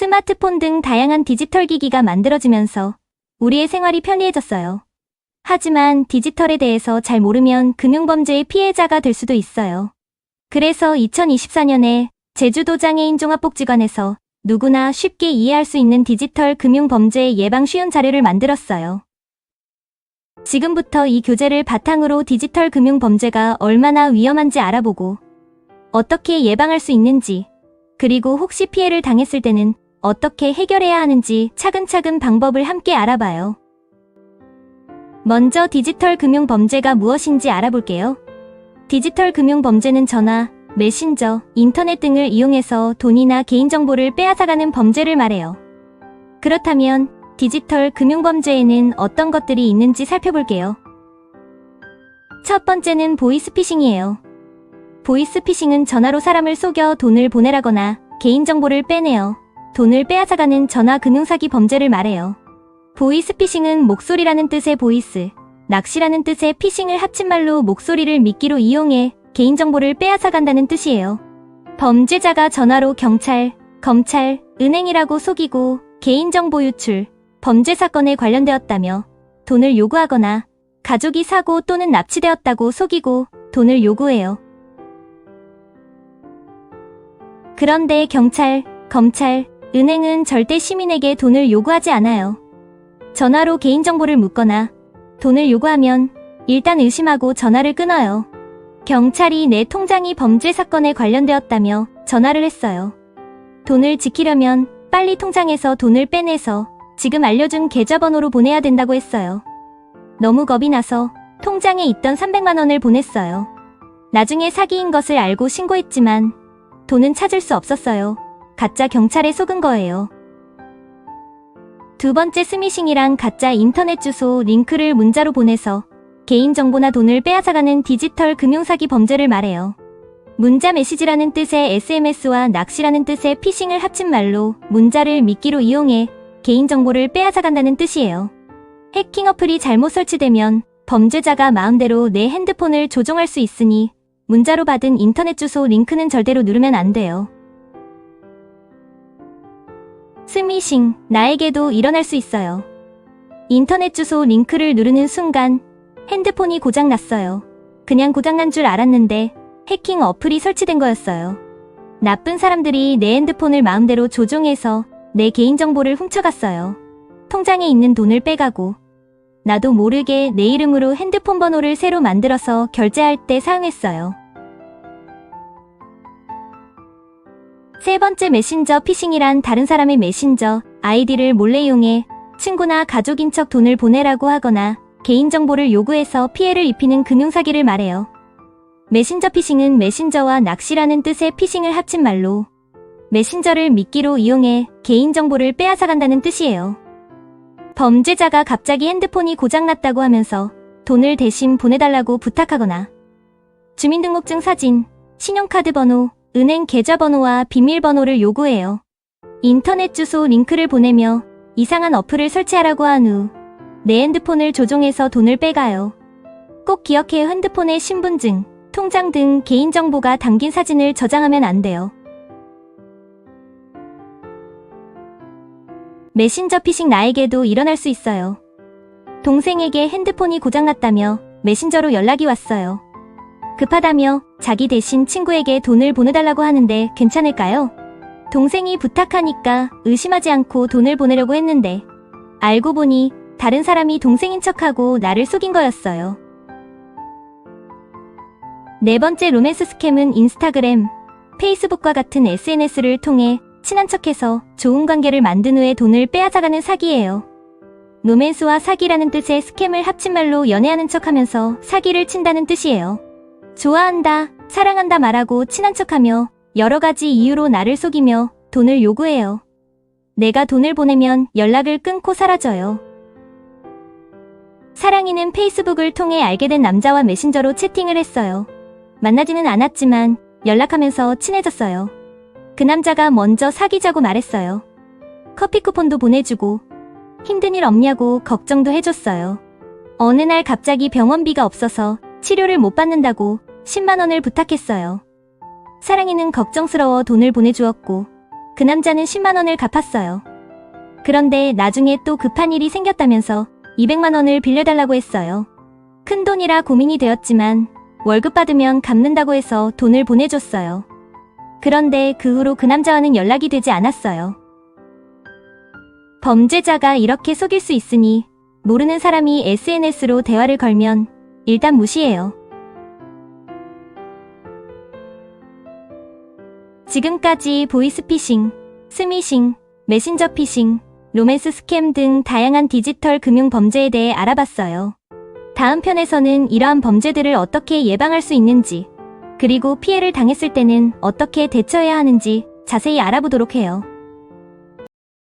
스마트폰 등 다양한 디지털 기기가 만들어지면서 우리의 생활이 편리해졌어요. 하지만 디지털에 대해서 잘 모르면 금융범죄의 피해자가 될 수도 있어요. 그래서 2024년에 제주도 장애인 종합복지관에서 누구나 쉽게 이해할 수 있는 디지털 금융범죄 예방 쉬운 자료를 만들었어요. 지금부터 이 교재를 바탕으로 디지털 금융범죄가 얼마나 위험한지 알아보고 어떻게 예방할 수 있는지, 그리고 혹시 피해를 당했을 때는 어떻게 해결해야 하는지 차근차근 방법을 함께 알아봐요. 먼저 디지털 금융범죄가 무엇인지 알아볼게요. 디지털 금융범죄는 전화, 메신저, 인터넷 등을 이용해서 돈이나 개인정보를 빼앗아가는 범죄를 말해요. 그렇다면 디지털 금융범죄에는 어떤 것들이 있는지 살펴볼게요. 첫 번째는 보이스피싱이에요. 보이스피싱은 전화로 사람을 속여 돈을 보내라거나 개인정보를 빼내어 돈을 빼앗아가는 전화 금융사기 범죄를 말해요. 보이스피싱은 목소리라는 뜻의 보이스, 낚시라는 뜻의 피싱을 합친 말로 목소리를 미끼로 이용해 개인정보를 빼앗아간다는 뜻이에요. 범죄자가 전화로 경찰, 검찰, 은행이라고 속이고 개인정보 유출, 범죄 사건에 관련되었다며 돈을 요구하거나 가족이 사고 또는 납치되었다고 속이고 돈을 요구해요. 그런데 경찰, 검찰, 은행은 절대 시민에게 돈을 요구하지 않아요. 전화로 개인정보를 묻거나 돈을 요구하면 일단 의심하고 전화를 끊어요. 경찰이 내 통장이 범죄 사건에 관련되었다며 전화를 했어요. 돈을 지키려면 빨리 통장에서 돈을 빼내서 지금 알려준 계좌번호로 보내야 된다고 했어요. 너무 겁이 나서 통장에 있던 300만 원을 보냈어요. 나중에 사기인 것을 알고 신고했지만 돈은 찾을 수 없었어요. 가짜 경찰에 속은 거예요. 두 번째 스미싱이란 가짜 인터넷 주소 링크를 문자로 보내서 개인정보나 돈을 빼앗아가는 디지털 금융사기 범죄를 말해요. 문자 메시지라는 뜻의 SMS와 낚시라는 뜻의 피싱을 합친 말로 문자를 미끼로 이용해 개인정보를 빼앗아간다는 뜻이에요. 해킹 어플이 잘못 설치되면 범죄자가 마음대로 내 핸드폰을 조종할 수 있으니 문자로 받은 인터넷 주소 링크는 절대로 누르면 안 돼요. 스미싱, 나에게도 일어날 수 있어요. 인터넷 주소 링크를 누르는 순간 핸드폰이 고장났어요. 그냥 고장난 줄 알았는데 해킹 어플이 설치된 거였어요. 나쁜 사람들이 내 핸드폰을 마음대로 조종해서 내 개인정보를 훔쳐갔어요. 통장에 있는 돈을 빼가고 나도 모르게 내 이름으로 핸드폰 번호를 새로 만들어서 결제할 때 사용했어요. 세 번째 메신저 피싱이란 다른 사람의 메신저 아이디를 몰래 이용해 친구나 가족인 척 돈을 보내라고 하거나 개인정보를 요구해서 피해를 입히는 금융사기를 말해요. 메신저 피싱은 메신저와 낚시라는 뜻의 피싱을 합친 말로 메신저를 미끼로 이용해 개인정보를 빼앗아간다는 뜻이에요. 범죄자가 갑자기 핸드폰이 고장났다고 하면서 돈을 대신 보내달라고 부탁하거나 주민등록증 사진, 신용카드 번호, 은행 계좌번호와 비밀번호를 요구해요. 인터넷 주소 링크를 보내며 이상한 어플을 설치하라고 한 후 내 핸드폰을 조종해서 돈을 빼가요. 꼭 기억해 핸드폰에 신분증, 통장 등 개인정보가 담긴 사진을 저장하면 안 돼요. 메신저 피싱 나에게도 일어날 수 있어요. 동생에게 핸드폰이 고장났다며 메신저로 연락이 왔어요. 급하다며 자기 대신 친구에게 돈을 보내달라고 하는데 괜찮을까요? 동생이 부탁하니까 의심하지 않고 돈을 보내려고 했는데 알고 보니 다른 사람이 동생인 척하고 나를 속인 거였어요. 네 번째 로맨스 스캠은 인스타그램, 페이스북과 같은 SNS를 통해 친한 척해서 좋은 관계를 만든 후에 돈을 빼앗아가는 사기예요. 로맨스와 사기라는 뜻의 스캠을 합친 말로 연애하는 척하면서 사기를 친다는 뜻이에요. 좋아한다, 사랑한다 말하고 친한 척하며 여러 가지 이유로 나를 속이며 돈을 요구해요. 내가 돈을 보내면 연락을 끊고 사라져요. 사랑이는 페이스북을 통해 알게 된 남자와 메신저로 채팅을 했어요. 만나지는 않았지만 연락하면서 친해졌어요. 그 남자가 먼저 사귀자고 말했어요. 커피 쿠폰도 보내주고 힘든 일 없냐고 걱정도 해줬어요. 어느 날 갑자기 병원비가 없어서 치료를 못 받는다고 10만 원을 부탁했어요. 사랑이는 걱정스러워 돈을 보내주었고 그 남자는 10만 원을 갚았어요. 그런데 나중에 또 급한 일이 생겼다면서 200만 원을 빌려달라고 했어요. 큰 돈이라 고민이 되었지만 월급 받으면 갚는다고 해서 돈을 보내줬어요. 그런데 그 후로 그 남자와는 연락이 되지 않았어요. 범죄자가 이렇게 속일 수 있으니 모르는 사람이 SNS로 대화를 걸면 일단 무시해요. 지금까지 보이스피싱, 스미싱, 메신저 피싱, 로맨스 스캠 등 다양한 디지털 금융 범죄에 대해 알아봤어요. 다음 편에서는 이러한 범죄들을 어떻게 예방할 수 있는지, 그리고 피해를 당했을 때는 어떻게 대처해야 하는지 자세히 알아보도록 해요.